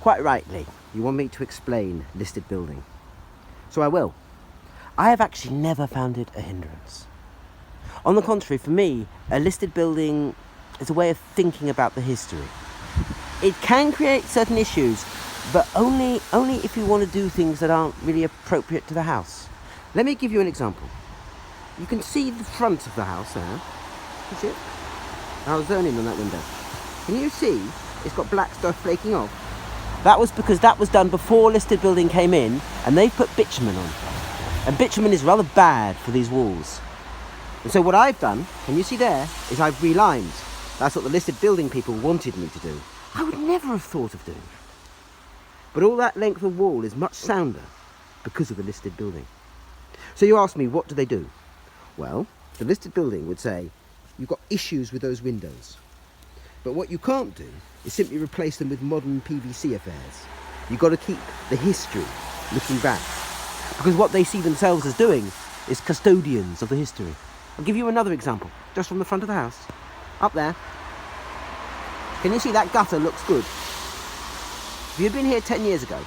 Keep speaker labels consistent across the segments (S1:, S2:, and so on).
S1: Quite rightly, you want me to explain listed building. So I will. I have actually never found it a hindrance. On the contrary, for me, a listed building is a way of thinking about the history. It can create certain issues, but only if you want to do things that aren't really appropriate to the house. Let me give you an example. You can see the front of the house there. Can you see it? I'll zone in on that window. Can you see it's got black stuff flaking off? That was because that was done before listed building came in, and they put bitumen on. And bitumen is rather bad for these walls. And so what I've done, can you see there, is I've relimed. That's what the listed building people wanted me to do. I would never have thought of doing that. But all that length of wall is much sounder because of the listed building. So you ask me, what do they do? Well, the listed building would say, you've got issues with those windows. But what you can't do is simply replace them with modern PVC affairs. You've got to keep the history looking back. Because what they see themselves as doing is custodians of the history. I'll give you another example, just from the front of the house. Up there. Can you see that gutter looks good? If you'd been here 10 years ago,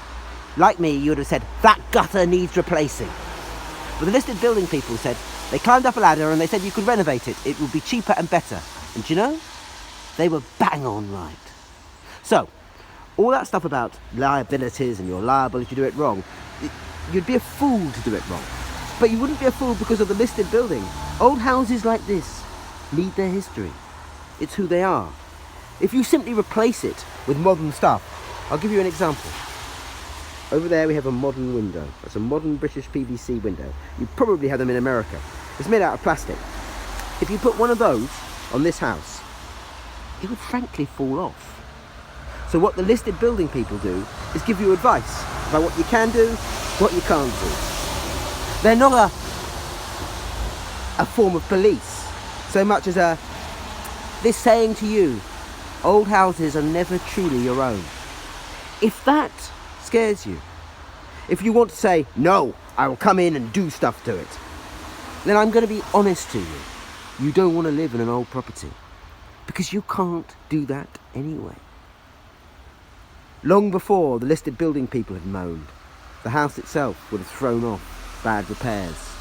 S1: like me, you would have said, that gutter needs replacing. But the listed building people said, they climbed up a ladder and they said you could renovate it. It would be cheaper and better. And do you know? They were bang on right. So, all that stuff about liabilities and you're liable if you do it wrong, you'd be a fool to do it wrong. But you wouldn't be a fool because of the listed building. Old houses like this need their history. It's who they are. If you simply replace it with modern stuff, I'll give you an example. Over there we have a modern window. That's a modern British PVC window. You probably have them in America. It's made out of plastic. If you put one of those on this house, it would frankly fall off. So what the listed building people do is give you advice about what you can do, what you can't do. They're not a form of police, so much as this saying to you, old houses are never truly your own. If that scares you, if you want to say, no, I will come in and do stuff to it, then I'm going to be honest to you. You don't want to live in an old property, because you can't do that anyway. Long before the listed building people had moaned, the house itself would have thrown off bad repairs.